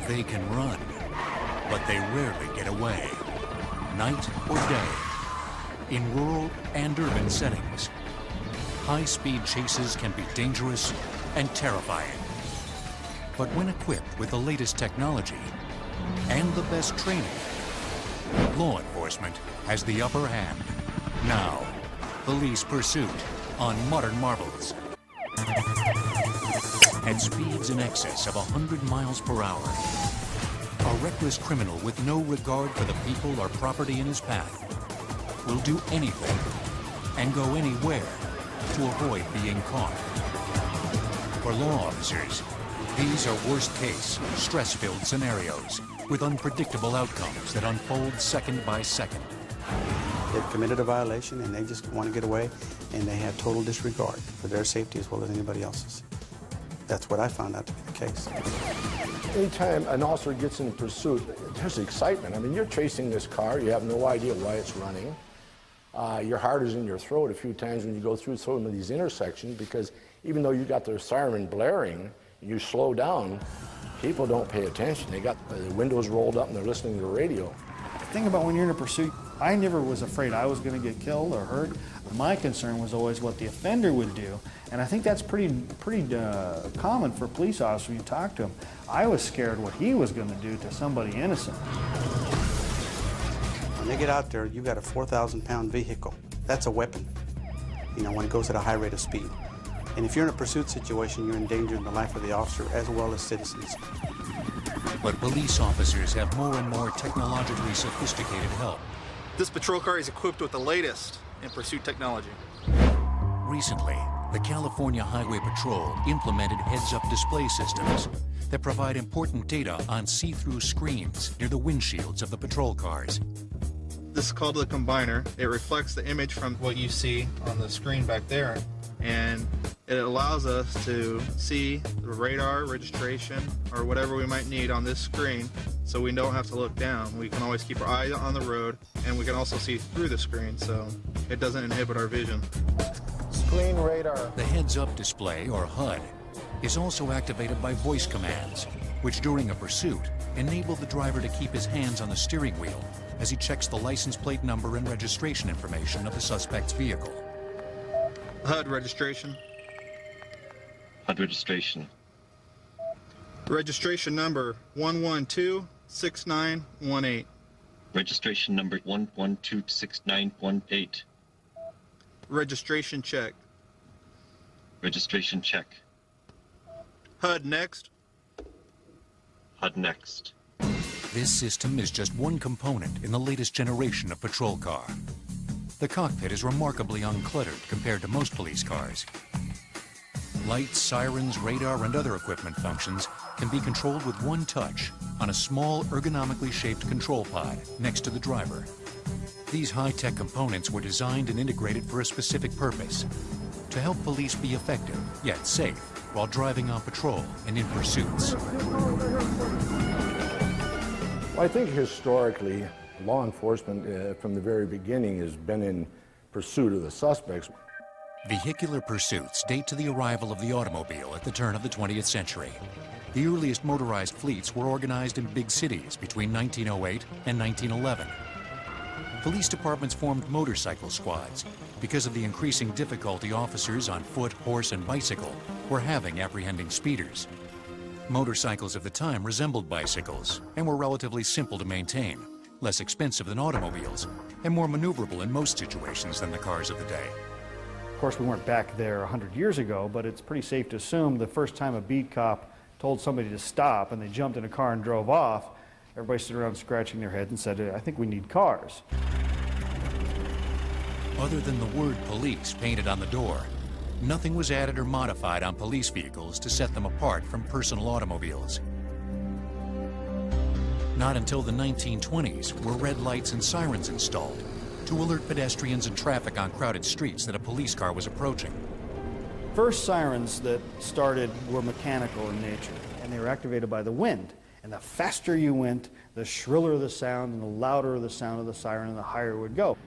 They can run, but they rarely get away, night or day, in rural and urban settings. High-speed chases can be dangerous and terrifying. But when equipped with the latest technology and the best training, law enforcement has the upper hand. Now, Police Pursuit on Modern Marvels. At speeds in excess of 100 miles per hour, a reckless criminal with no regard for the people or property in his path will do anything and go anywhere to avoid being caught. For law officers, these are worst-case, stress-filled scenarios with unpredictable outcomes that unfold second by second. They've committed a violation and they just want to get away, and they have total disregard for their safety as well as anybody else's. That's what I found out to be the case. Anytime an officer gets in pursuit, there's excitement. I mean, you're chasing this car, you have no idea why it's running. Your heart is in your throat a few times when you go through some of these intersections, because even though you got their siren blaring, you slow down, people don't pay attention. They got the windows rolled up and they're listening to the radio. The thing about when you're in a pursuit, I never was afraid I was going to get killed or hurt. My concern was always what the offender would do, and I think that's pretty common for a police officer when you talk to him. I was scared what he was going to do to somebody innocent. When they get out there, you've got a 4,000-pound vehicle. That's a weapon, you know, when it goes at a high rate of speed. And if you're in a pursuit situation, you're endangering the life of the officer as well as citizens. But police officers have more and more technologically sophisticated help. This patrol car is equipped with the latest in pursuit technology. Recently, the California Highway Patrol implemented heads-up display systems that provide important data on see-through screens near the windshields of the patrol cars. This is called the combiner. It reflects the image from what you see on the screen back there, and it allows us to see the radar, registration, or whatever we might need on this screen, so we don't have to look down. We can always keep our eye on the road, and we can also see through the screen, so it doesn't inhibit our vision. Screen radar. The heads-up display, or HUD, is also activated by voice commands, which during a pursuit enable the driver to keep his hands on the steering wheel as he checks the license plate number and registration information of the suspect's vehicle. HUD registration. HUD registration. Registration number 1126918. Registration number 1126918. Registration check. Registration check. HUD next. HUD next. This system is just one component in the latest generation of patrol car. The cockpit is remarkably uncluttered compared to most police cars. Lights, sirens, radar, and other equipment functions can be controlled with one touch on a small, ergonomically shaped control pod next to the driver. These high-tech components were designed and integrated for a specific purpose: to help police be effective, yet safe, while driving on patrol and in pursuits. Well, I think historically, law enforcement from the very beginning has been in pursuit of the suspects. Vehicular pursuits date to the arrival of the automobile at the turn of the 20th century. The earliest motorized fleets were organized in big cities between 1908 and 1911. Police departments formed motorcycle squads because of the increasing difficulty officers on foot, horse, and bicycle were having apprehending speeders. Motorcycles of the time resembled bicycles and were relatively simple to maintain, less expensive than automobiles, and more maneuverable in most situations than the cars of the day. Of course, we weren't back there 100 years ago, but it's pretty safe to assume the first time a beat cop told somebody to stop and they jumped in a car and drove off, everybody stood around scratching their heads and said, I think we need cars. Other than the word police painted on the door, nothing was added or modified on police vehicles to set them apart from personal automobiles. Not until the 1920s were red lights and sirens installed to alert pedestrians and traffic on crowded streets that a police car was approaching. First sirens that started were mechanical in nature, and they were activated by the wind. And the faster you went, the shriller the sound and the louder the sound of the siren and the higher it would go.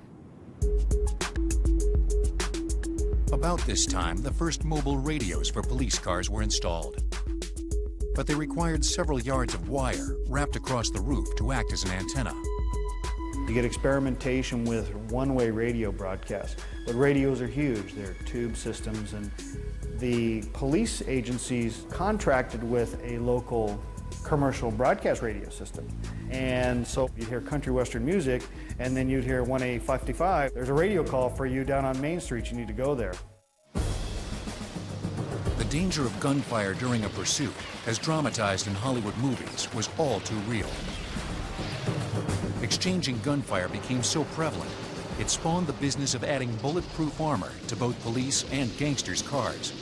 About this time, the first mobile radios for police cars were installed. but they required several yards of wire wrapped across the roof to act as an antenna. You get experimentation with one-way radio broadcasts, but radios are huge. They're tube systems, and the police agencies contracted with a local commercial broadcast radio system. And so you'd hear country western music, and then you'd hear 1A55. There's a radio call for you down on Main Street. You need to go there. The danger of gunfire during a pursuit, as dramatized in Hollywood movies, was all too real. Exchanging gunfire became so prevalent, it spawned the business of adding bulletproof armor to both police and gangsters' cars.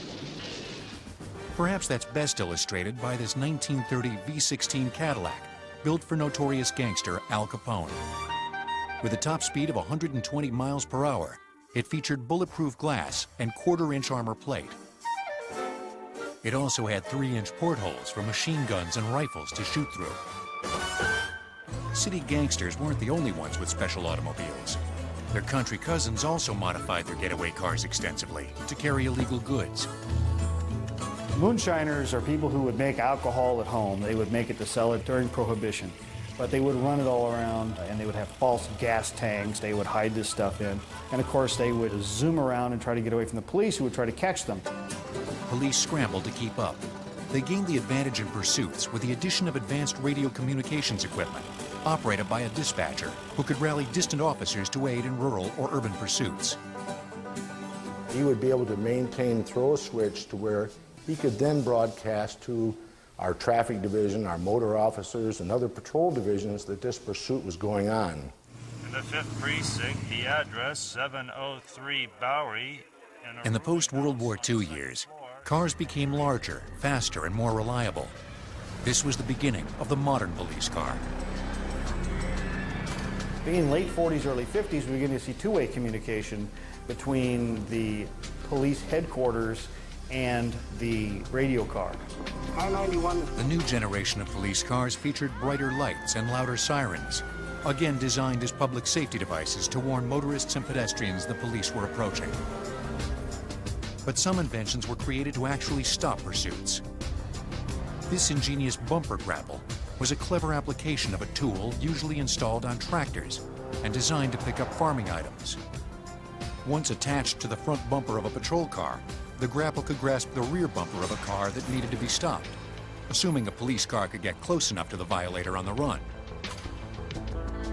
Perhaps that's best illustrated by this 1930 V16 Cadillac, built for notorious gangster Al Capone. With a top speed of 120 miles per hour, it featured bulletproof glass and quarter-inch armor plate. It also had 3-inch portholes for machine guns and rifles to shoot through. City gangsters weren't the only ones with special automobiles. Their country cousins also modified their getaway cars extensively to carry illegal goods. Moonshiners are people who would make alcohol at home. They would make it to sell it during Prohibition, but they would run it all around, and they would have false gas tanks. They would hide this stuff in, and of course they would zoom around and try to get away from the police, who would try to catch them. Police scrambled to keep up. They gained the advantage in pursuits with the addition of advanced radio communications equipment, operated by a dispatcher who could rally distant officers to aid in rural or urban pursuits. He would be able to maintain, throw a switch to where he could then broadcast to our traffic division, our motor officers, and other patrol divisions that this pursuit was going on. In the 5th Precinct, the address 703 Bowery. In the post-World War II years, cars became larger, faster, and more reliable. This was the beginning of the modern police car. Being late 40s, early 50s, we begin to see two-way communication between the police headquarters and the radio car. The new generation of police cars featured brighter lights and louder sirens, again designed as public safety devices to warn motorists and pedestrians the police were approaching. But some inventions were created to actually stop pursuits. This ingenious bumper grapple was a clever application of a tool usually installed on tractors and designed to pick up farming items. Once attached to the front bumper of a patrol car, the grapple could grasp the rear bumper of a car that needed to be stopped, assuming a police car could get close enough to the violator on the run.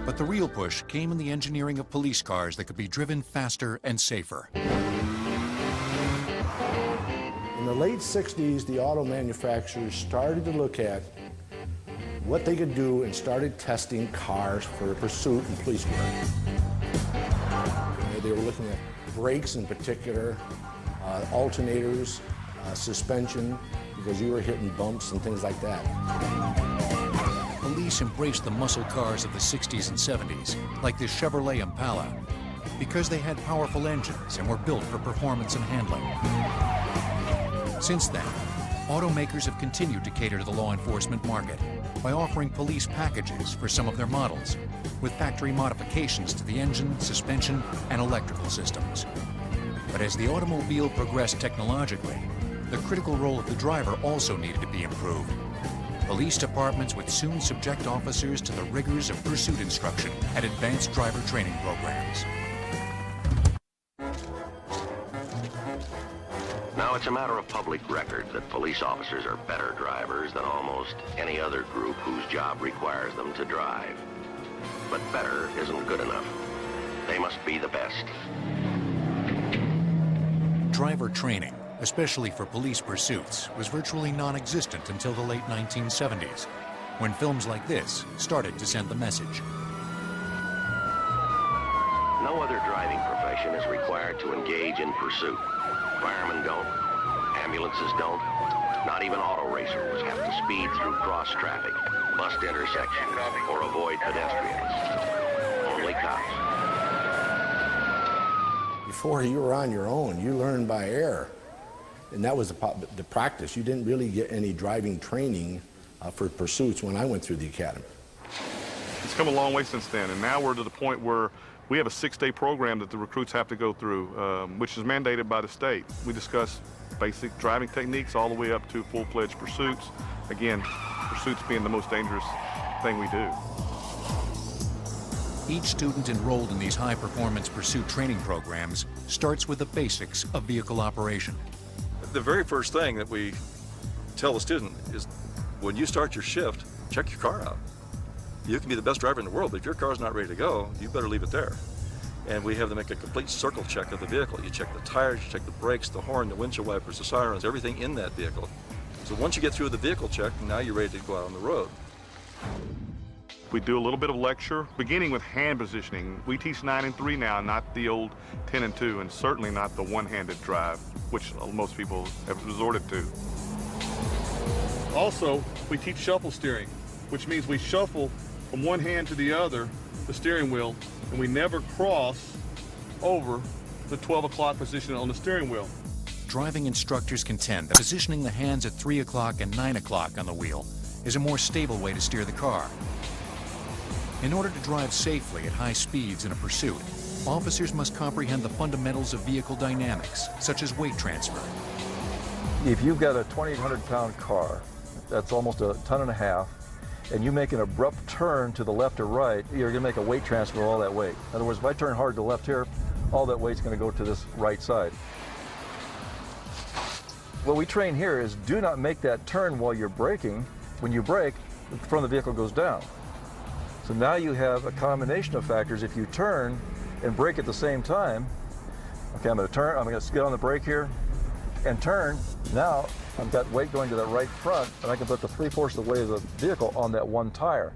But the real push came in the engineering of police cars that could be driven faster and safer. In the late 60s, the auto manufacturers started to look at what they could do and started testing cars for pursuit and police work. They were looking at brakes in particular, alternators, suspension, because you were hitting bumps and things like that. Police embraced the muscle cars of the 60s and 70s, like this Chevrolet Impala, because they had powerful engines and were built for performance and handling. Since then, automakers have continued to cater to the law enforcement market by offering police packages for some of their models, with factory modifications to the engine, suspension, and electrical systems. But as the automobile progressed technologically, the critical role of the driver also needed to be improved. Police departments would soon subject officers to the rigors of pursuit instruction and advanced driver training programs. Now, it's a matter of public record that police officers are better drivers than almost any other group whose job requires them to drive. But better isn't good enough. They must be the best. Driver training, especially for police pursuits, was virtually non-existent until the late 1970s, when films like this started to send the message. No other driving profession is required to engage in pursuit. Firemen don't, ambulances don't, not even auto racers have to speed through cross traffic, bust intersections, or avoid pedestrians. Only cops. Before you were on your own, you learned by ear. And that was the practice. You didn't really get any driving training for pursuits when I went through the academy. It's come a long way since then, and now we're to the point where we have a 6-day program that the recruits have to go through, which is mandated by the state. We discuss basic driving techniques all the way up to full-fledged pursuits. Again, pursuits being the most dangerous thing we do. Each student enrolled in these high-performance pursuit training programs starts with the basics of vehicle operation. The very first thing that we tell the student is, when you start your shift, check your car out. You can be the best driver in the world, but if your car's not ready to go, you better leave it there. And we have them make a complete circle check of the vehicle. You check the tires, you check the brakes, the horn, the windshield wipers, the sirens, everything in that vehicle. So once you get through the vehicle check, now you're ready to go out on the road. We do a little bit of lecture, beginning with hand positioning. We teach 9 and 3 now, not the old 10 and 2, and certainly not the one-handed drive, which most people have resorted to. Also, we teach shuffle steering, which means we shuffle from one hand to the other, the steering wheel, and we never cross over the 12 o'clock position on the steering wheel. Driving instructors contend that positioning the hands at 3 o'clock and 9 o'clock on the wheel is a more stable way to steer the car. In order to drive safely at high speeds in a pursuit, officers must comprehend the fundamentals of vehicle dynamics, such as weight transfer. If you've got a 2,800-pound car, that's almost a ton and a half, and you make an abrupt turn to the left or right, you're going to make a weight transfer of all that weight. In other words, if I turn hard to the left here, all that weight's going to go to this right side. What we train here is do not make that turn while you're braking. When you brake, the front of the vehicle goes down. So now you have a combination of factors. If you turn and brake at the same time, okay, I'm going to turn, I'm going to get on the brake here and turn. Now I've got weight going to the right front, and I can put the 3/4 of the weight of the vehicle on that one tire.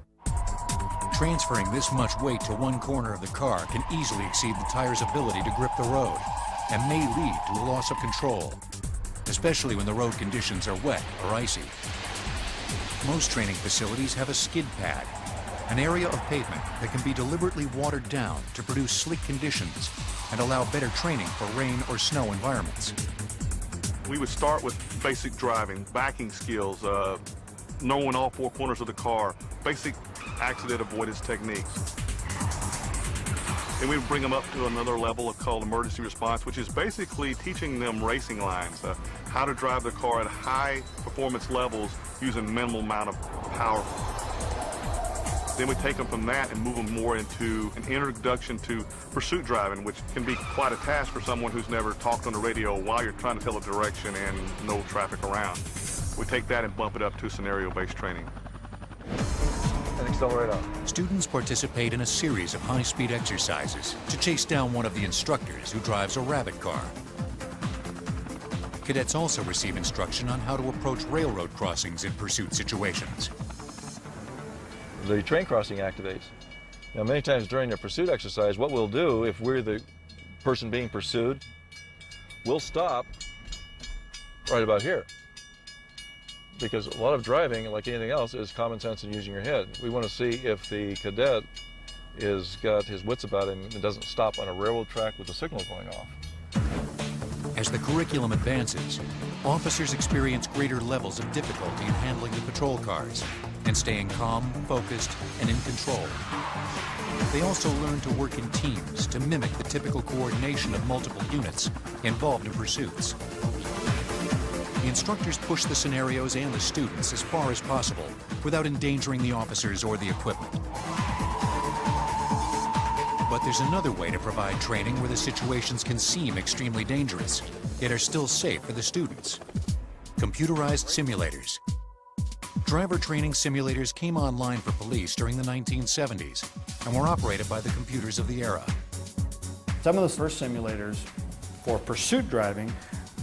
Transferring this much weight to one corner of the car can easily exceed the tire's ability to grip the road and may lead to a loss of control, especially when the road conditions are wet or icy. Most training facilities have a skid pad, an area of pavement that can be deliberately watered down to produce slick conditions and allow better training for rain or snow environments. We would start with basic driving, backing skills, knowing all 4 corners of the car, basic accident avoidance techniques. And we would bring them up to another level called emergency response, which is basically teaching them racing lines, how to drive the car at high performance levels using minimal amount of power. Then we take them from that and move them more into an introduction to pursuit driving, which can be quite a task for someone who's never talked on the radio while you're trying to tell a direction and no traffic around. We take that and bump it up to scenario-based training. And accelerate on. Students participate in a series of high-speed exercises to chase down one of the instructors who drives a rabbit car. Cadets also receive instruction on how to approach railroad crossings in pursuit situations. The train crossing activates. Now, many times during a pursuit exercise, what we'll do if we're the person being pursued, we'll stop right about here. Because a lot of driving, like anything else, is common sense and using your head. We want to see if the cadet is got his wits about him and doesn't stop on a railroad track with the signal going off. As the curriculum advances, officers experience greater levels of difficulty in handling the patrol cars and staying calm, focused, and in control. They also learn to work in teams to mimic the typical coordination of multiple units involved in pursuits. The instructors push the scenarios and the students as far as possible without endangering the officers or the equipment. But there's another way to provide training where the situations can seem extremely dangerous, yet are still safe for the students. Computerized simulators. Driver training simulators came online for police during the 1970s and were operated by the computers of the era. Some of the first simulators for pursuit driving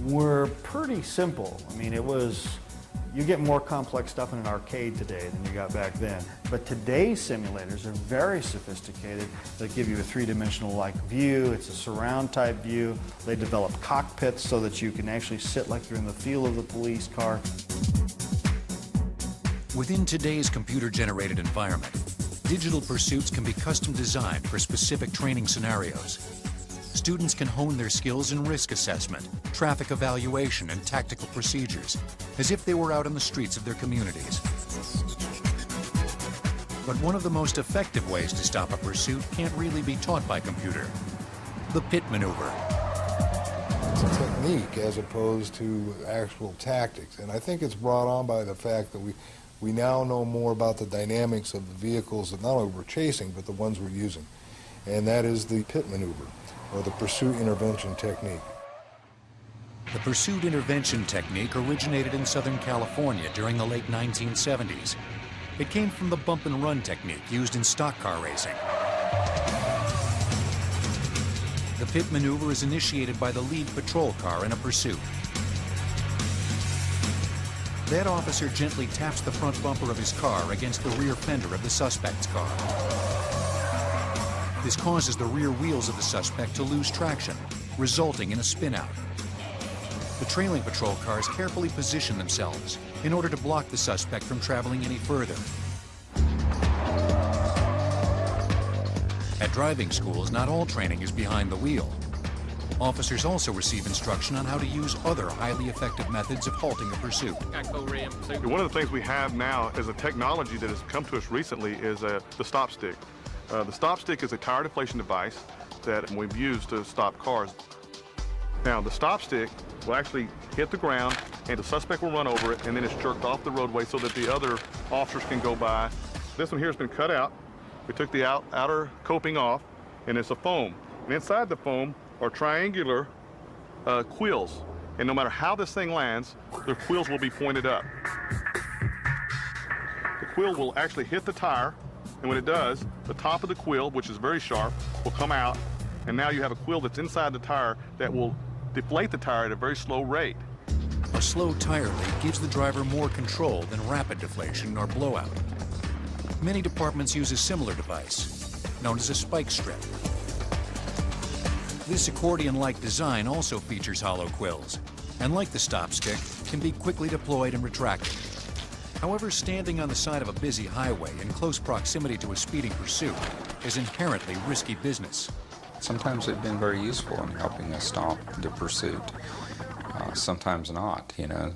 were pretty simple. I mean, you get more complex stuff in an arcade today than you got back then. But today's simulators are very sophisticated. They give you a three-dimensional like view. It's a surround type view. They develop cockpits so that you can actually sit like you're in the field of the police car. Within today's computer-generated environment, digital pursuits can be custom designed for specific training scenarios. Students can hone their skills in risk assessment, traffic evaluation, and tactical procedures, as if they were out on the streets of their communities. But one of the most effective ways to stop a pursuit can't really be taught by computer: the pit maneuver. It's a technique technique as opposed to actual tactics. And I think it's brought on by the fact that we now know more about the dynamics of the vehicles that not only we're chasing, but the ones we're using. And that is the pit maneuver, or the pursuit intervention technique. The pursuit intervention technique originated in Southern California during the late 1970s. It came from the bump and run technique used in stock car racing. The pit maneuver is initiated by the lead patrol car in a pursuit. That officer gently taps the front bumper of his car against the rear fender of the suspect's car. This causes the rear wheels of the suspect to lose traction, resulting in a spin-out. The trailing patrol cars carefully position themselves in order to block the suspect from traveling any further. At driving schools, not all training is behind the wheel. Officers also receive instruction on how to use other highly effective methods of halting a pursuit. One of the things we have now as a technology that has come to us recently is the stop stick. The stop stick is a tire deflation device that we've used to stop cars. Now, the stop stick will actually hit the ground, and the suspect will run over it, and then it's jerked off the roadway so that the other officers can go by. This one here has been cut out. We took the outer coping off, and it's a foam. And inside the foam are triangular quills. And no matter how this thing lands, the quills will be pointed up. The quill will actually hit the tire, and when it does, the top of the quill, which is very sharp, will come out, and now you have a quill that's inside the tire that will deflate the tire at a very slow rate. A slow tire leak gives the driver more control than rapid deflation or blowout. Many departments use a similar device, known as a spike strip. This accordion-like design also features hollow quills, and like the stop stick, can be quickly deployed and retracted. However, standing on the side of a busy highway in close proximity to a speeding pursuit is inherently risky business. Sometimes they've been very useful in helping us stop the pursuit. Sometimes not, you know.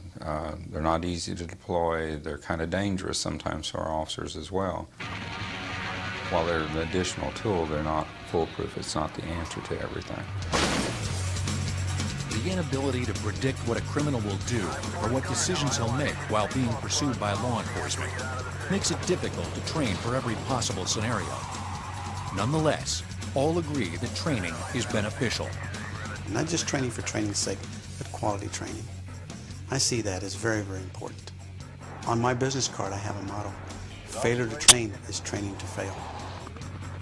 They're not easy to deploy. They're kind of dangerous sometimes for our officers as well. While they're an additional tool, they're not foolproof. It's not the answer to everything. The inability to predict what a criminal will do or what decisions he'll make while being pursued by law enforcement makes it difficult to train for every possible scenario. Nonetheless, all agree that training is beneficial. Not just training for training's sake, but quality training. I see that as very, very important. On my business card, I have a motto: failure to train is training to fail.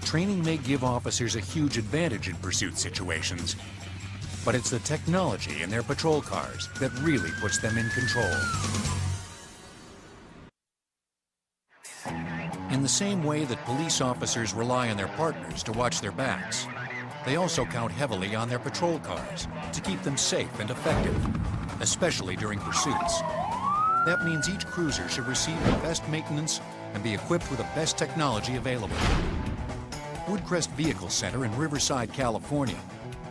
Training may give officers a huge advantage in pursuit situations, but it's the technology in their patrol cars that really puts them in control. In the same way that police officers rely on their partners to watch their backs, they also count heavily on their patrol cars to keep them safe and effective, especially during pursuits. That means each cruiser should receive the best maintenance and be equipped with the best technology available. Woodcrest Vehicle Center in Riverside, California,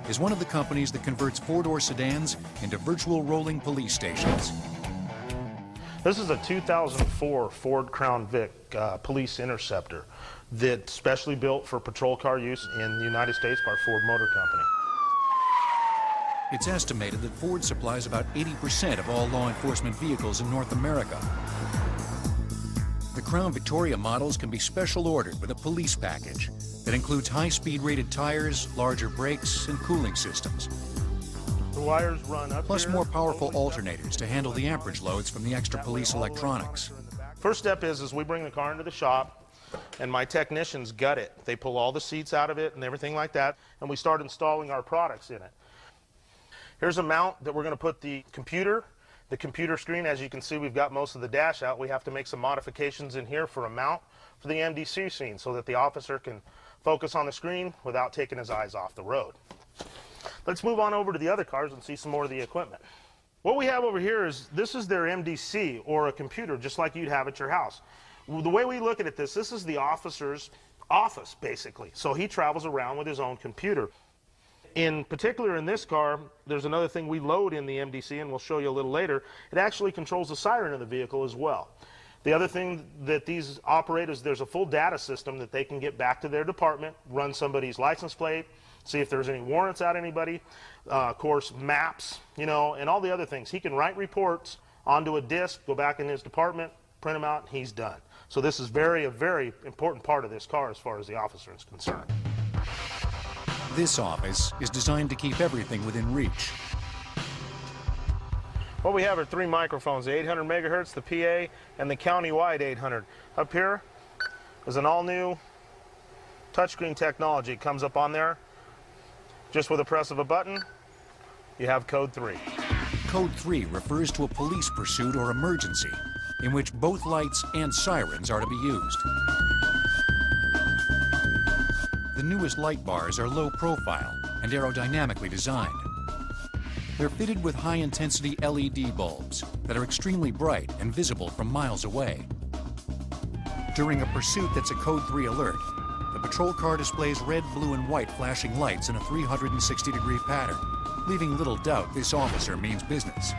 is one of the companies that converts four-door sedans into virtual rolling police stations. This is a 2004 Ford Crown Vic police interceptor that's specially built for patrol car use in the United States by Ford Motor Company. It's estimated that Ford supplies about 80% of all law enforcement vehicles in North America. The Crown Victoria models can be special ordered with a police package that includes high-speed rated tires, larger brakes, and cooling systems. The wires run up plus here, more powerful alternators to handle the amperage loads from the extra police electronics. First step is we bring the car into the shop, and my technicians gut it. They pull all the seats out of it and everything like that, and we start installing our products in it. Here's a mount that we're going to put the computer screen. As you can see, we've got most of the dash out. We have to make some modifications in here for a mount for the MDC scene so that the officer can focus on the screen without taking his eyes off the road. Let's move on over to the other cars and see some more of the equipment. What we have over here is, this is their MDC, or a computer, just like you'd have at your house. The way we look at it, this is the officer's office, basically. So he travels around with his own computer. In particular, in this car, there's another thing we load in the MDC, and we'll show you a little later. It actually controls the siren of the vehicle as well. The other thing that these operate is there's a full data system that they can get back to their department, run somebody's license plate, see if there's any warrants out anybody, of course, maps, you know, and all the other things. He can write reports onto a disc, go back in his department, print them out, and he's done. So this is a very important part of this car as far as the officer is concerned. This office is designed to keep everything within reach. What we have are 3 microphones, the 800 megahertz, the PA, and the county-wide 800. Up here is an all-new touchscreen technology. It comes up on there. Just with a press of a button, you have code 3. Code 3 refers to a police pursuit or emergency in which both lights and sirens are to be used. The newest light bars are low profile and aerodynamically designed. They're fitted with high-intensity LED bulbs that are extremely bright and visible from miles away. During a pursuit that's a Code 3 alert, the patrol car displays red, blue, and white flashing lights in a 360-degree pattern, leaving little doubt this officer means business.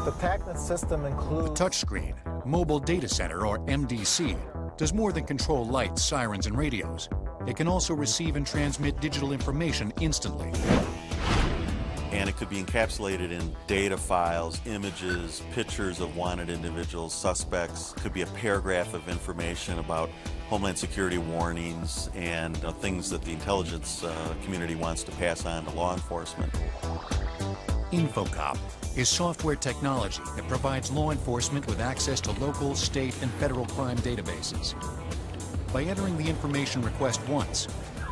The TACnet system includes the touchscreen, Mobile Data Center, or MDC, does more than control lights, sirens, and radios. It can also receive and transmit digital information instantly. And it could be encapsulated in data files, images, pictures of wanted individuals, suspects. Could be a paragraph of information about Homeland Security warnings and things that the intelligence community wants to pass on to law enforcement. InfoCop is software technology that provides law enforcement with access to local, state, and federal crime databases. By entering the information request once,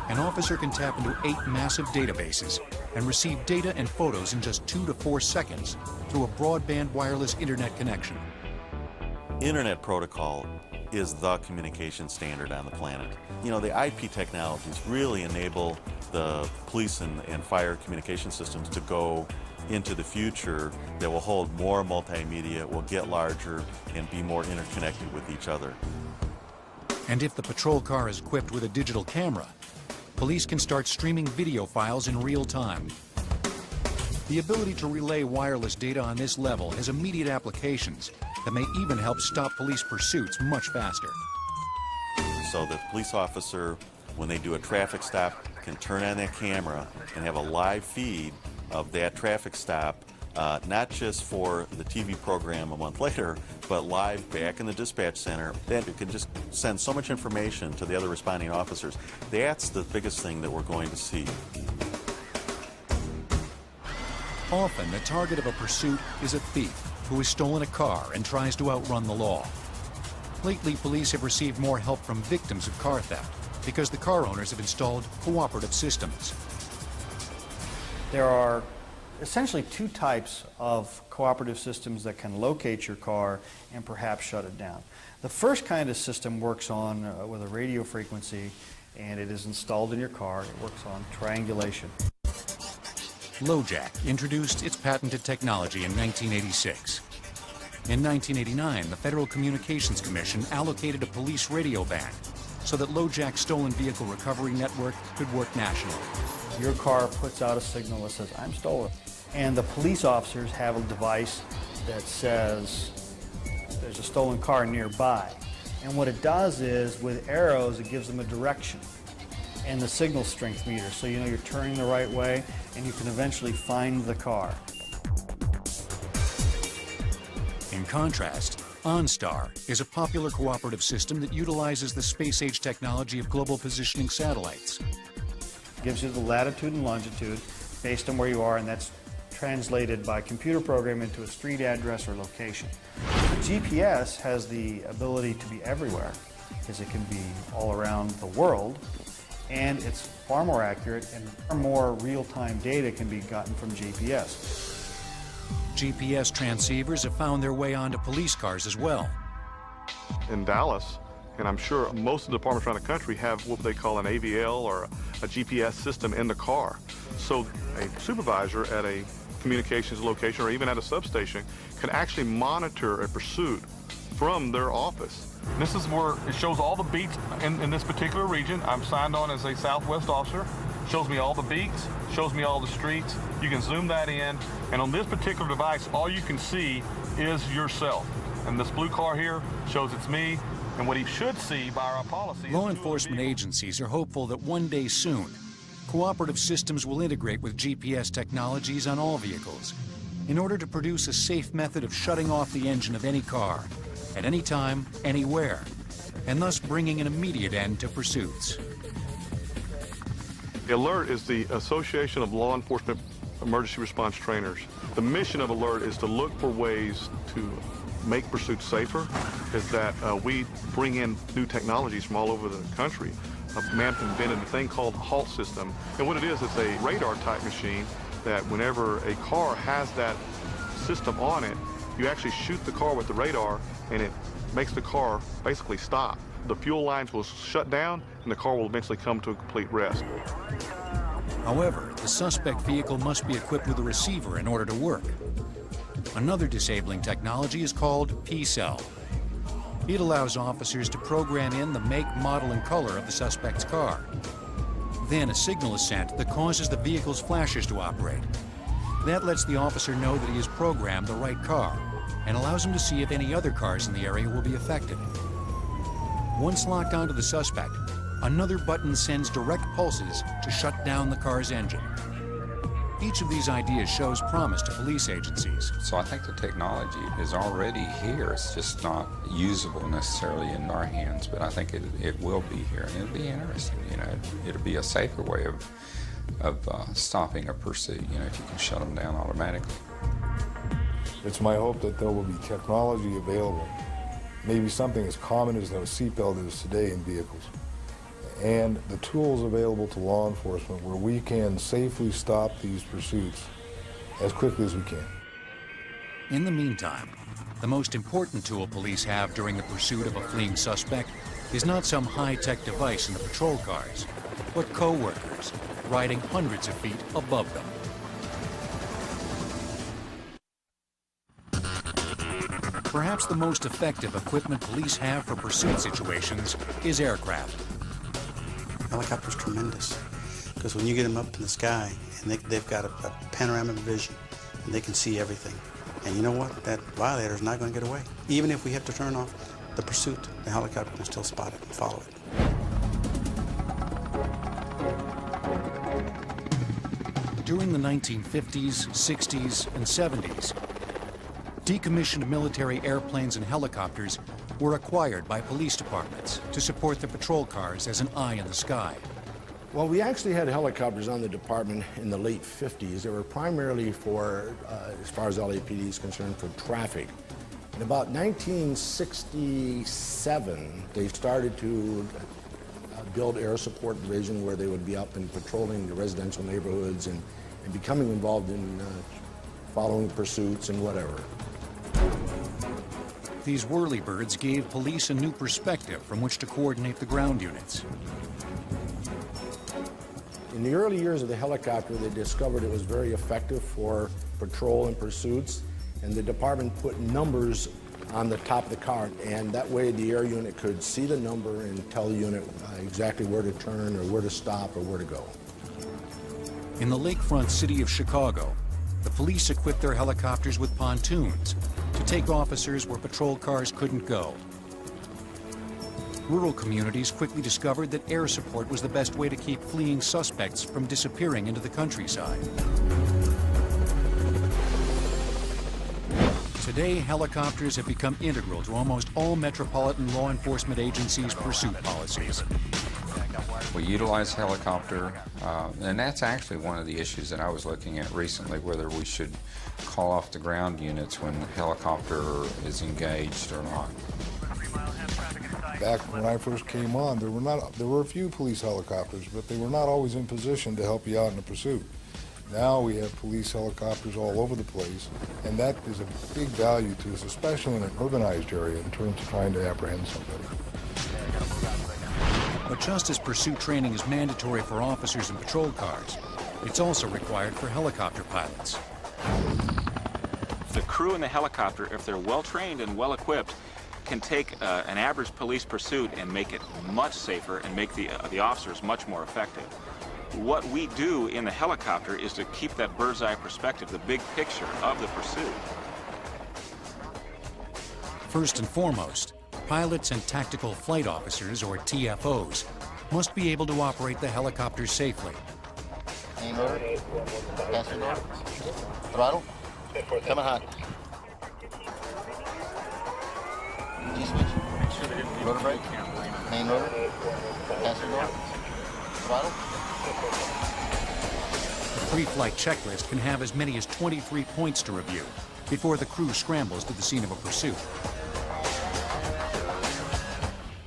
an officer can tap into 8 massive databases and receive data and photos in just 2 to 4 seconds through a broadband wireless internet connection. Internet protocol is the communication standard on the planet. You know, the IP technologies really enable the police and fire communication systems to go into the future that will hold more multimedia, will get larger, and be more interconnected with each other. And if the patrol car is equipped with a digital camera, police can start streaming video files in real time. The ability to relay wireless data on this level has immediate applications that may even help stop police pursuits much faster. So the police officer, when they do a traffic stop, can turn on that camera and have a live feed of that traffic stop, not just for the TV program a month later, but live back in the dispatch center. Then it can just send so much information to the other responding officers. That's the biggest thing that we're going to see. Often, the target of a pursuit is a thief who has stolen a car and tries to outrun the law. Lately, police have received more help from victims of car theft because the car owners have installed cooperative systems. There are essentially 2 types of cooperative systems that can locate your car and perhaps shut it down. The first kind of system works on with a radio frequency, and it is installed in your car. It works on triangulation. LoJack introduced its patented technology in 1986. In 1989, the Federal Communications Commission allocated a police radio band so that LoJack's stolen vehicle recovery network could work nationally. Your car puts out a signal that says, "I'm stolen." And the police officers have a device that says there's a stolen car nearby. And what it does is, with arrows, it gives them a direction and the signal strength meter, so you know you're turning the right way and you can eventually find the car. In contrast, OnStar is a popular cooperative system that utilizes the space-age technology of global positioning satellites. It gives you the latitude and longitude based on where you are, and that's translated by computer program into a street address or location. The GPS has the ability to be everywhere, because it can be all around the world, and it's far more accurate, and far more real-time data can be gotten from GPS. GPS transceivers have found their way onto police cars as well. In Dallas, and I'm sure most of the departments around the country have what they call an AVL or a GPS system in the car. So a supervisor at a communications location or even at a substation can actually monitor a pursuit from their office. This is where it shows all the beats in this particular region. I'm signed on as a Southwest officer. Shows me all the beats, shows me all the streets. You can zoom that in, and on this particular device, all you can see is yourself. And this blue car here shows it's me, and what he should see by our policy. Law enforcement agencies are hopeful that one day soon, cooperative systems will integrate with GPS technologies on all vehicles in order to produce a safe method of shutting off the engine of any car at any time, anywhere, and thus bringing an immediate end to pursuits. ALERT is the Association of Law Enforcement Emergency Response Trainers. The mission of ALERT is to look for ways to make pursuits safer, is that we bring in new technologies from all over the country. A man invented a thing called a HALT system, and what it is, it's a radar type machine that whenever a car has that system on it, you actually shoot the car with the radar and it makes the car basically stop. The fuel lines will shut down and the car will eventually come to a complete rest. However, the suspect vehicle must be equipped with a receiver in order to work. Another disabling technology is called P-Cell. It allows officers to program in the make, model, and color of the suspect's car. Then a signal is sent that causes the vehicle's flashers to operate. That lets the officer know that he has programmed the right car and allows him to see if any other cars in the area will be affected. Once locked onto the suspect, another button sends direct pulses to shut down the car's engine. Each of these ideas shows promise to police agencies. So I think the technology is already here. It's just not usable necessarily in our hands, but I think it will be here, and it'll be interesting. You know, it'll be a safer way of stopping a pursuit. You know, if you can shut them down automatically. It's my hope that there will be technology available, maybe something as common as a seatbelt is today in vehicles, and the tools available to law enforcement where we can safely stop these pursuits as quickly as we can. In the meantime, the most important tool police have during the pursuit of a fleeing suspect is not some high-tech device in the patrol cars, but co-workers riding hundreds of feet above them. Perhaps the most effective equipment police have for pursuit situations is aircraft. Helicopter's tremendous, because when you get them up in the sky, and they've got a panoramic vision, and they can see everything. And you know what? That violator's not going to get away. Even if we have to turn off the pursuit, the helicopter can still spot it and follow it. During the 1950s, 60s, and 70s, decommissioned military airplanes and helicopters were acquired by police departments to support the patrol cars as an eye in the sky. Well, we actually had helicopters on the department in the late 50s. They were primarily for, as far as LAPD is concerned, for traffic. In about 1967, they started to build air support division where they would be up and patrolling the residential neighborhoods and becoming involved in following pursuits and whatever. These whirlybirds gave police a new perspective from which to coordinate the ground units. In the early years of the helicopter, they discovered it was very effective for patrol and pursuits, and the department put numbers on the top of the car, and that way the air unit could see the number and tell the unit exactly where to turn or where to stop or where to go. In the lakefront city of Chicago, the police equipped their helicopters with pontoons to take officers where patrol cars couldn't go. Rural communities quickly discovered that air support was the best way to keep fleeing suspects from disappearing into the countryside. Today, helicopters have become integral to almost all metropolitan law enforcement agencies' pursuit policies. We utilize helicopter, and that's actually one of the issues that I was looking at recently, whether we should call off the ground units when the helicopter is engaged or not. Back when I first came on, there were a few police helicopters, but they were not always in position to help you out in a pursuit. Now we have police helicopters all over the place, and that is a big value to us, especially in an urbanized area in terms of trying to apprehend somebody. But just as pursuit training is mandatory for officers in patrol cars, it's also required for helicopter pilots. The crew in the helicopter, if they're well trained and well equipped, can take an average police pursuit and make it much safer and make the officers much more effective. What we do in the helicopter is to keep that bird's eye perspective, the big picture of the pursuit. First and foremost, pilots and tactical flight officers, or TFOs, must be able to operate the helicopter safely. Main rotor, passenger door, throttle, coming hot. G-switch, rotor brake, main rotor, passenger door, throttle. The pre-flight checklist can have as many as 23 points to review before the crew scrambles to the scene of a pursuit.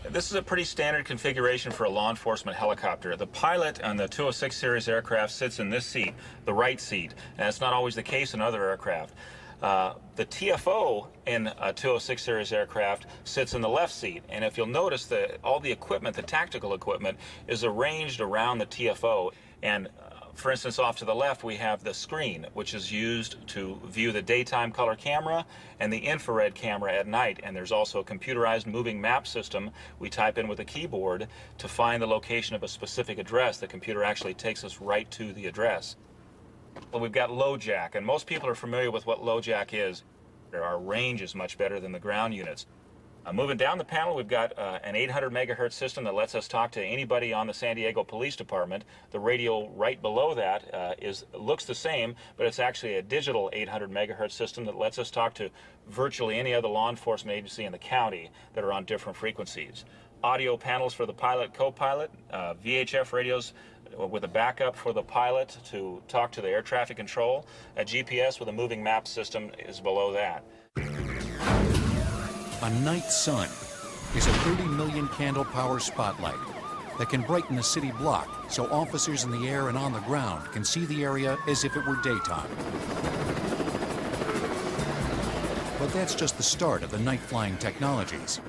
This is a pretty standard configuration for a law enforcement helicopter. The pilot on the 206 series aircraft sits in this seat, the right seat, and it's not always the case in other aircraft. The TFO in a 206 series aircraft sits in the left seat, and if you'll notice that all the equipment, the tactical equipment, is arranged around the TFO. And for instance, off to the left, we have the screen, which is used to view the daytime color camera and the infrared camera at night. And there's also a computerized moving map system we type in with a keyboard to find the location of a specific address. The computer actually takes us right to the address. Well, we've got low jack, and most people are familiar with what low jack is. Our range is much better than the ground units. Moving down the panel, we've got an 800 megahertz system that lets us talk to anybody on the San Diego Police Department. The radio right below that looks the same, but it's actually a digital 800 megahertz system that lets us talk to virtually any other law enforcement agency in the county that are on different frequencies. Audio panels for the pilot, co-pilot, VHF radios with a backup for the pilot to talk to the air traffic control. A GPS with a moving map system is below that. A night sun is a 30 million candle power spotlight that can brighten a city block so officers in the air and on the ground can see the area as if it were daytime. But that's just the start of the night flying technologies.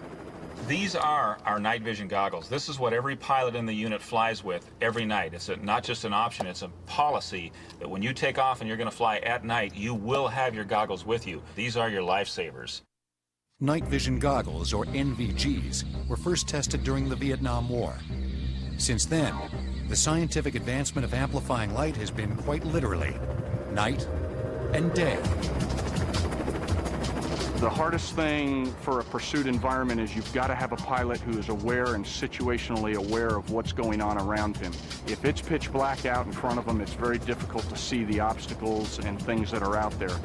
These are our night vision goggles. This is what every pilot in the unit flies with every night. It's not just an option, it's a policy that when you take off and you're going to fly at night, you will have your goggles with you. These are your lifesavers. Night vision goggles, or NVGs, were first tested during the Vietnam War. Since then, the scientific advancement of amplifying light has been quite literally night and day. The hardest thing for a pursuit environment is you've got to have a pilot who is aware and situationally aware of what's going on around him. If it's pitch black out in front of him, it's very difficult to see the obstacles and things that are out there.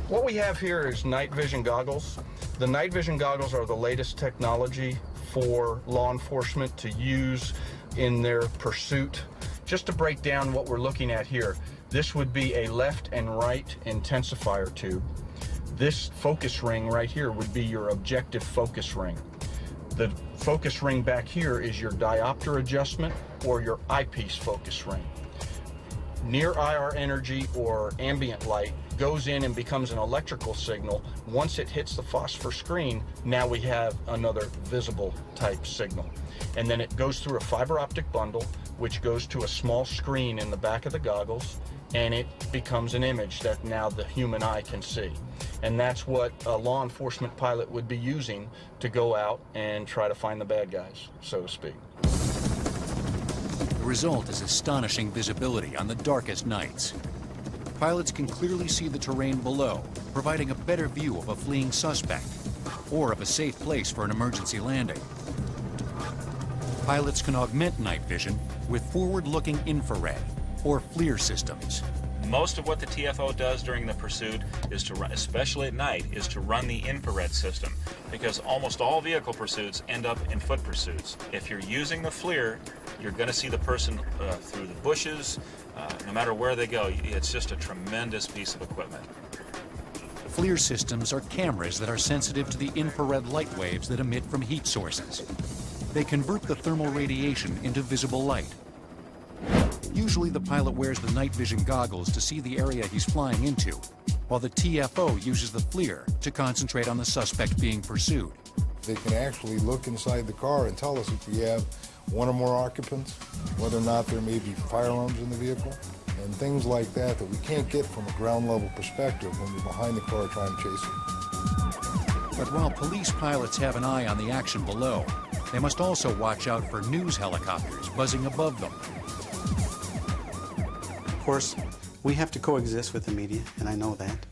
What we have here is night vision goggles. The night vision goggles are the latest technology for law enforcement to use in their pursuit. Just to break down what we're looking at here, this would be a left and right intensifier tube. This focus ring right here would be your objective focus ring. The focus ring back here is your diopter adjustment or your eyepiece focus ring. Near IR energy or ambient light goes in and becomes an electrical signal. Once it hits the phosphor screen, now we have another visible type signal. And then it goes through a fiber optic bundle, which goes to a small screen in the back of the goggles, and it becomes an image that now the human eye can see. And that's what a law enforcement pilot would be using to go out and try to find the bad guys, so to speak. The result is astonishing visibility on the darkest nights. Pilots can clearly see the terrain below, providing a better view of a fleeing suspect or of a safe place for an emergency landing. Pilots can augment night vision with forward-looking infrared or FLIR systems. Most of what the TFO does during the pursuit is to run, especially at night, is to run the infrared system, because almost all vehicle pursuits end up in foot pursuits. If you're using the FLIR, you're going to see the person through the bushes, no matter where they go. It's just a tremendous piece of equipment. FLIR systems are cameras that are sensitive to the infrared light waves that emit from heat sources. They convert the thermal radiation into visible light. Usually the pilot wears the night vision goggles to see the area he's flying into, while the TFO uses the FLIR to concentrate on the suspect being pursued. They can actually look inside the car and tell us if we have one or more occupants, whether or not there may be firearms in the vehicle, and things like that that we can't get from a ground level perspective when we're behind the car trying to chase it. But while police pilots have an eye on the action below, they must also watch out for news helicopters buzzing above them. Of course, we have to coexist with the media, and I know that.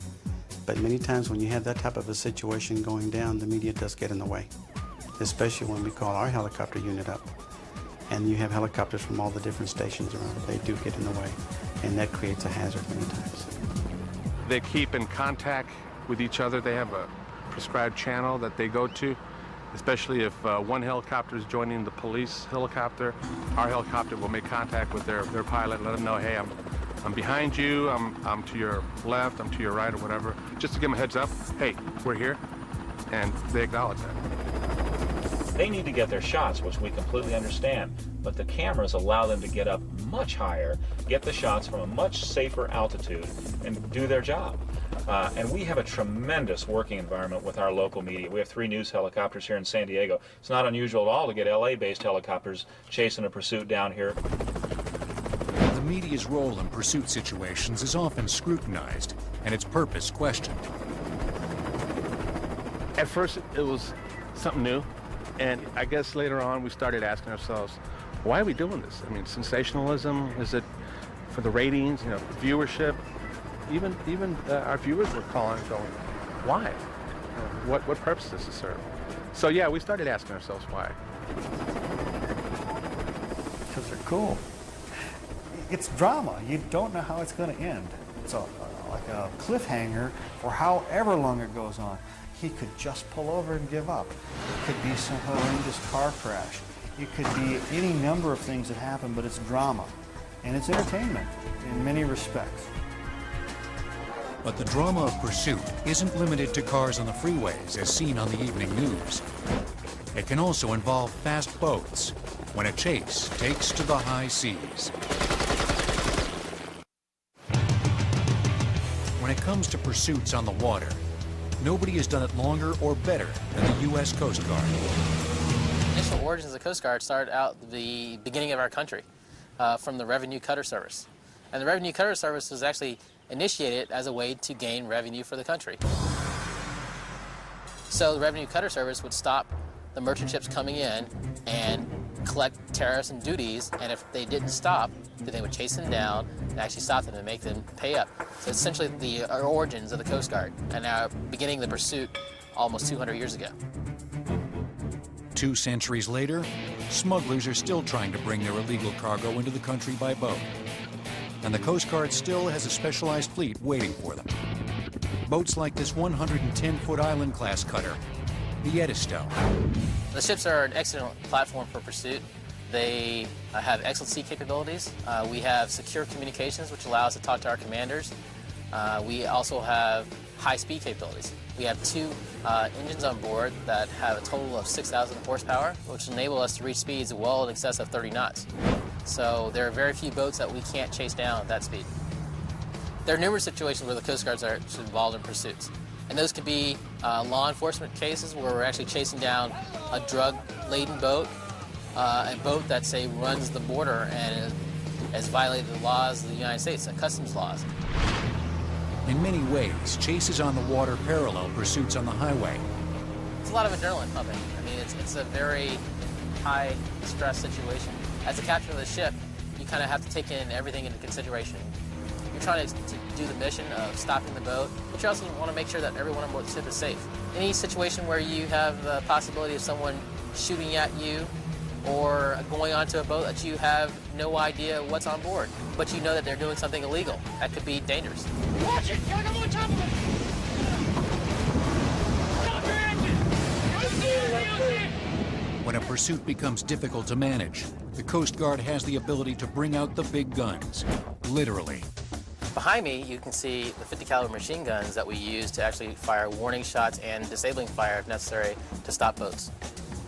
But many times when you have that type of a situation going down, the media does get in the way, especially when we call our helicopter unit up. And you have helicopters from all the different stations around. They do get in the way, and that creates a hazard many times. They keep in contact with each other. They have a prescribed channel that they go to, especially if one helicopter is joining the police helicopter. Our helicopter will make contact with their pilot, let them know, hey, I'm behind you, I'm to your left, I'm to your right, or whatever, just to give them a heads up, hey, we're here, and they acknowledge that. They need to get their shots, which we completely understand, but the cameras allow them to get up much higher, get the shots from a much safer altitude, and do their job. And we have a tremendous working environment with our local media. We have 3 news helicopters here in San Diego. It's not unusual at all to get LA-based helicopters chasing a pursuit down here. The media's role in pursuit situations is often scrutinized and its purpose questioned. At first, it was something new, and I guess later on we started asking ourselves, why are we doing this? I mean, sensationalism, is it for the ratings, you know, viewership? Even our viewers were calling and going, why? What purpose does this serve? So yeah, we started asking ourselves why. Because they're cool. It's drama. You don't know how it's going to end. It's like a cliffhanger for however long it goes on. He could just pull over and give up. It could be some horrendous car crash. It could be any number of things that happen, but it's drama. And it's entertainment in many respects. But the drama of pursuit isn't limited to cars on the freeways as seen on the evening news. It can also involve fast boats when a chase takes to the high seas. When it comes to pursuits on the water, nobody has done it longer or better than the U.S. Coast Guard. Initial origins of the Coast Guard started out the beginning of our country from the Revenue Cutter Service. And the Revenue Cutter Service was actually initiated as a way to gain revenue for the country. So the Revenue Cutter Service would stop the merchant ships coming in and collect tariffs and duties, and if they didn't stop, then they would chase them down and actually stop them and make them pay up. So essentially the origins of the Coast Guard, and now beginning the pursuit almost 200 years ago. 2 centuries later, smugglers are still trying to bring their illegal cargo into the country by boat. And the Coast Guard still has a specialized fleet waiting for them. Boats like this 110-foot island-class cutter, the Edisto. The ships are an excellent platform for pursuit. They have excellent sea capabilities. We have secure communications, which allow us to talk to our commanders. We also have high-speed capabilities. We have 2 engines on board that have a total of 6,000 horsepower, which enable us to reach speeds well in excess of 30 knots. So there are very few boats that we can't chase down at that speed. There are numerous situations where the Coast Guards are involved in pursuits. And those could be law enforcement cases where we're actually chasing down a drug-laden boat, a boat that, say, runs the border and has violated the laws of the United States, the customs laws. In many ways, chases on the water parallel pursuits on the highway. It's a lot of adrenaline pumping. I mean, it's a very high-stress situation. As a captain of the ship, you kind of have to take in everything into consideration. You're trying to do the mission of stopping the boat, but you also want to make sure that everyone on board the ship is safe. Any situation where you have the possibility of someone shooting at you or going onto a boat that you have no idea what's on board, but you know that they're doing something illegal, that could be dangerous. Watch it! Gotta go on top of it! Stop your engine! When a pursuit becomes difficult to manage, the Coast Guard has the ability to bring out the big guns, literally. Behind me, you can see the 50 caliber machine guns that we use to actually fire warning shots and disabling fire if necessary to stop boats.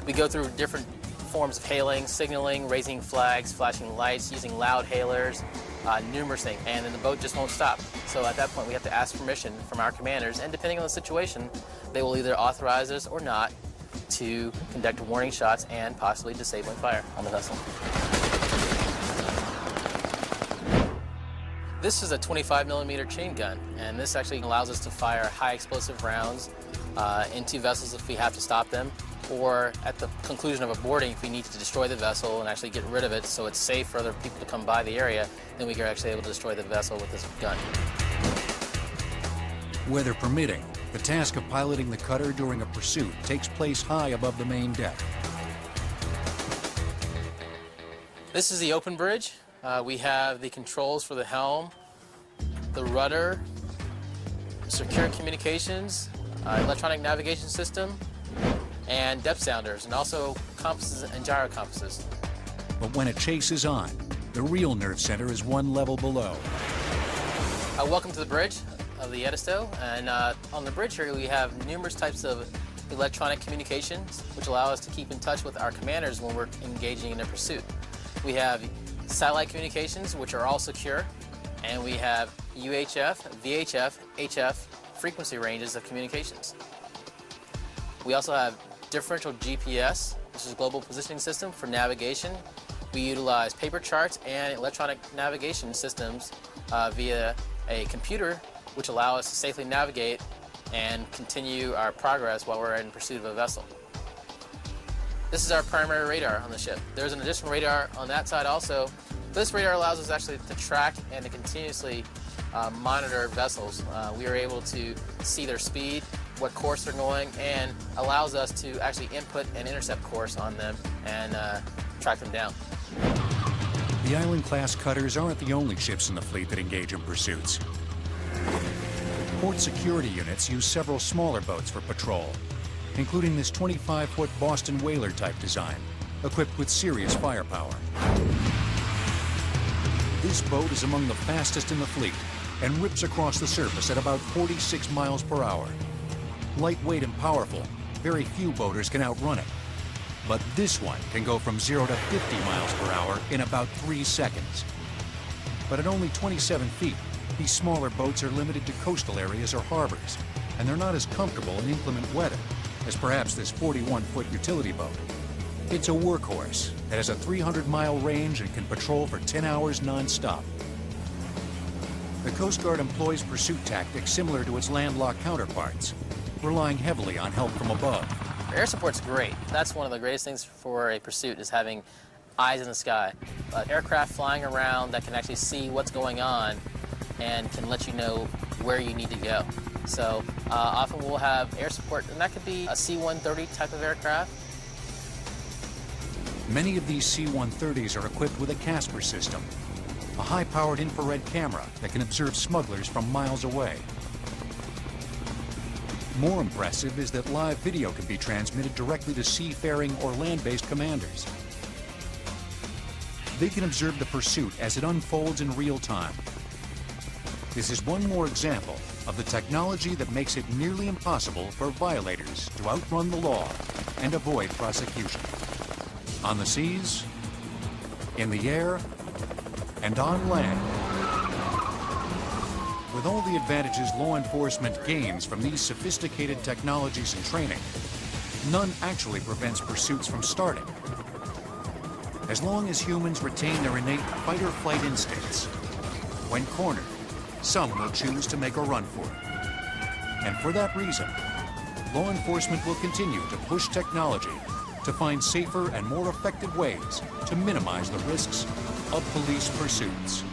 We go through different forms of hailing, signaling, raising flags, flashing lights, using loud hailers, numerous things, and then the boat just won't stop. So at that point, we have to ask permission from our commanders, and depending on the situation, they will either authorize us or not to conduct warning shots and possibly disabling fire on the vessel. This is a 25mm chain gun, and this actually allows us to fire high explosive rounds into vessels if we have to stop them, or at the conclusion of a boarding, if we need to destroy the vessel and actually get rid of it so it's safe for other people to come by the area, then we are actually able to destroy the vessel with this gun. Weather permitting, the task of piloting the cutter during a pursuit takes place high above the main deck. This is the open bridge. We have the controls for the helm, the rudder, secure communications, electronic navigation system, and depth sounders, and also compasses and gyro compasses. But when a chase is on, the real nerve center is one level below. Welcome to the bridge of the Edisto, and on the bridge here we have numerous types of electronic communications which allow us to keep in touch with our commanders when we're engaging in a pursuit. We have satellite communications, which are all secure, and we have UHF, VHF, HF frequency ranges of communications. We also have differential GPS, which is a global positioning system for navigation. We utilize paper charts and electronic navigation systems via a computer, which allow us to safely navigate and continue our progress while we're in pursuit of a vessel. This is our primary radar on the ship. There's an additional radar on that side also. This radar allows us actually to track and to continuously monitor vessels. We are able to see their speed, what course they're going, and allows us to actually input and intercept course on them and track them down. The Island-class cutters aren't the only ships in the fleet that engage in pursuits. Port security units use several smaller boats for patrol, including this 25-foot Boston whaler type design, equipped with serious firepower. This boat is among the fastest in the fleet and rips across the surface at about 46 miles per hour. Lightweight and powerful, very few boaters can outrun it. But this one can go from 0 to 50 miles per hour in about 3 seconds. But at only 27 feet, these smaller boats are limited to coastal areas or harbors, and they're not as comfortable in inclement weather as perhaps this 41-foot utility boat. It's a workhorse that has a 300-mile range and can patrol for 10 hours non-stop. The Coast Guard employs pursuit tactics similar to its landlocked counterparts, relying heavily on help from above. Air support's great. That's one of the greatest things for a pursuit is having eyes in the sky. Aircraft flying around that can actually see what's going on and can let you know where you need to go. So often we'll have air support, and that could be a C-130 type of aircraft. Many of these C-130s are equipped with a Casper system, a high-powered infrared camera that can observe smugglers from miles away. More impressive is that live video can be transmitted directly to seafaring or land-based commanders. They can observe the pursuit as it unfolds in real time. This is one more example of the technology that makes it nearly impossible for violators to outrun the law and avoid prosecution. On the seas, in the air, and on land. With all the advantages law enforcement gains from these sophisticated technologies and training, none actually prevents pursuits from starting. As long as humans retain their innate fight-or-flight instincts, when cornered, some will choose to make a run for it. And for that reason, law enforcement will continue to push technology to find safer and more effective ways to minimize the risks of police pursuits.